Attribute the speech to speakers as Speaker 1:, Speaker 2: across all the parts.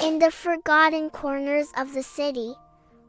Speaker 1: In the forgotten corners of the city,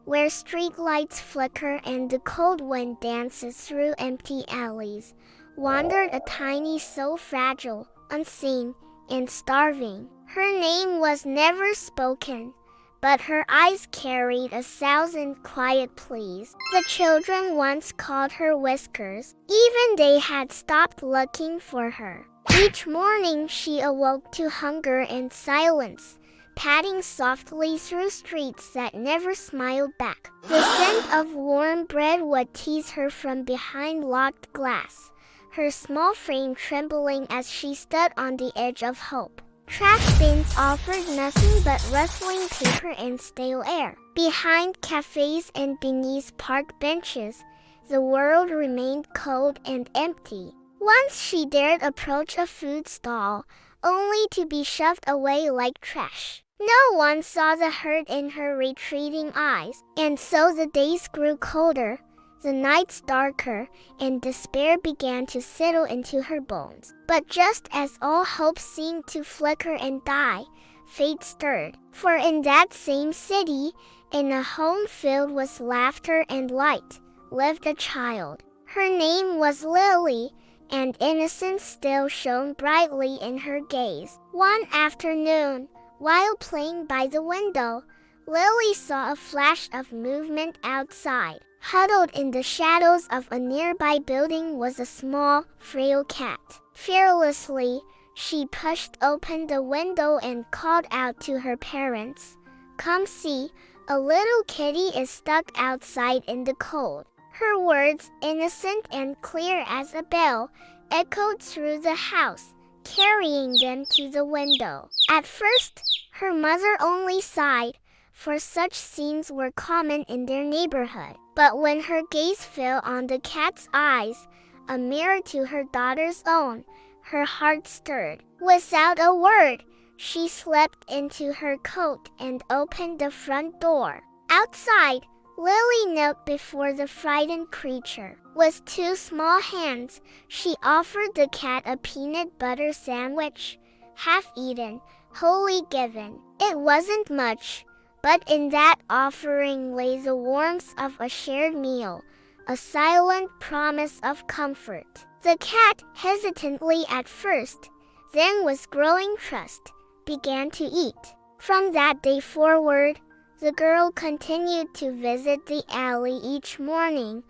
Speaker 1: where street lights flicker and the cold wind dances through empty alleys, wandered a tiny soul, fragile, unseen, and starving. Her name was never spoken, but her eyes carried 1,000 quiet pleas. The children once called her Whiskers. Even they had stopped looking for her. Each morning she awoke to hunger and silence, padding softly through streets that never smiled back. The scent of warm bread would tease her from behind locked glass, her small frame trembling as she stood on the edge of hope. Trash bins offered nothing but rustling paper and stale air. Behind cafes and beneath park benches, the world remained cold and empty. Once she dared approach a food stall, only to be shoved away like trash. No one saw the hurt in her retreating eyes, and so the days grew colder, the nights darker, and despair began to settle into her bones. But just as all hope seemed to flicker and die, fate stirred. For in that same city, in a home filled with laughter and light, lived a child. Her name was Lily, and innocence still shone brightly in her gaze. One afternoon, while playing by the window, Lily saw a flash of movement outside. Huddled in the shadows of a nearby building was a small, frail cat. Fearlessly, she pushed open the window and called out to her parents, "Come see, a little kitty is stuck outside in the cold." Her words, innocent and clear as a bell, echoed through the house, carrying them to the window. At first, her mother only sighed, for such scenes were common in their neighborhood. But when her gaze fell on the cat's eyes, a mirror to her daughter's own, her heart stirred. Without a word, she slipped into her coat and opened the front door. Outside, Lily knelt before the frightened creature. With 2 small hands, she offered the cat a peanut butter sandwich, half eaten, wholly given. It wasn't much, but in that offering lay the warmth of a shared meal, a silent promise of comfort. The cat, hesitantly at first, then with growing trust, began to eat. From that day forward, the girl continued to visit the alley each morning,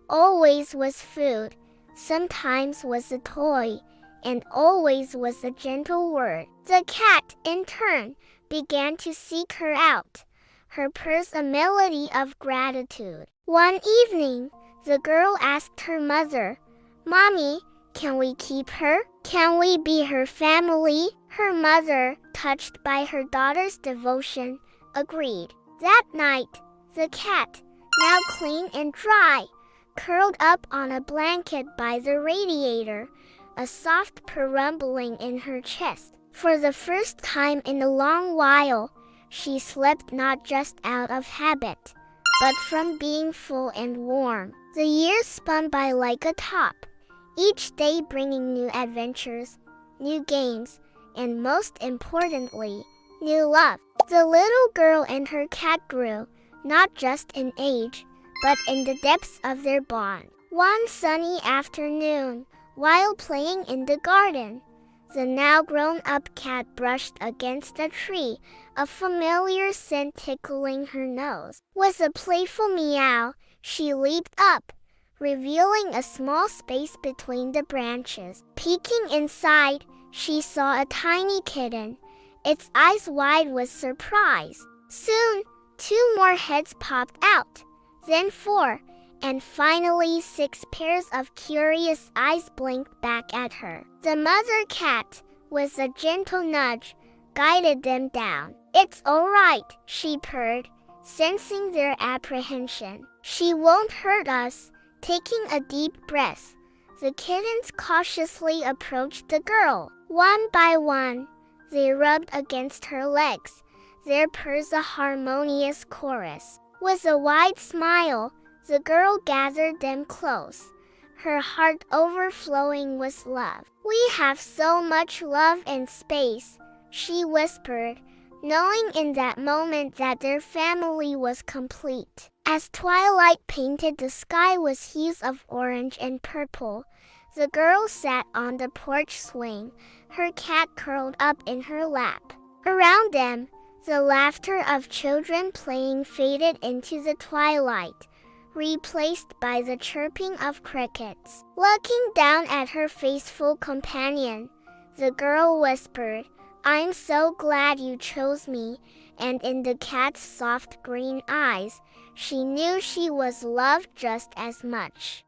Speaker 1: always with food, sometimes with a toy, and always with a gentle word. The cat, in turn, began to seek her out, her purse a melody of gratitude. One evening, the girl asked her mother, "Mommy, can we keep her? Can we be her family?" Her mother, touched by her daughter's devotion, agreed. That night, the cat, now clean and dry, curled up on a blanket by the radiator, a soft purr rumbling in her chest. For the first time in a long while, she slept not just out of habit, but from being full and warm. The years spun by like a top, each day bringing new adventures, new games, and most importantly, new love. The little girl and her cat grew, not just in age, but in the depths of their bond. One sunny afternoon, while playing in the garden, the now grown-up cat brushed against a tree, a familiar scent tickling her nose. With a playful meow, she leaped up, revealing a small space between the branches. Peeking inside, she saw a tiny kitten, its eyes wide with surprise. Soon, 2 more heads popped out, then 4, and finally 6 pairs of curious eyes blinked back at her. The mother cat, with a gentle nudge, guided them down. "It's all right," she purred, sensing their apprehension. "She won't hurt us." Taking a deep breath, the kittens cautiously approached the girl. One by one, they rubbed against her legs, their purrs a harmonious chorus. With a wide smile, the girl gathered them close, her heart overflowing with love. "We have so much love and space," she whispered, knowing in that moment that their family was complete. As twilight painted the sky with hues of orange and purple, the girl sat on the porch swing, her cat curled up in her lap. Around them, the laughter of children playing faded into the twilight, replaced by the chirping of crickets. Looking down at her faithful companion, the girl whispered, "I'm so glad you chose me," and in the cat's soft green eyes, she knew she was loved just as much.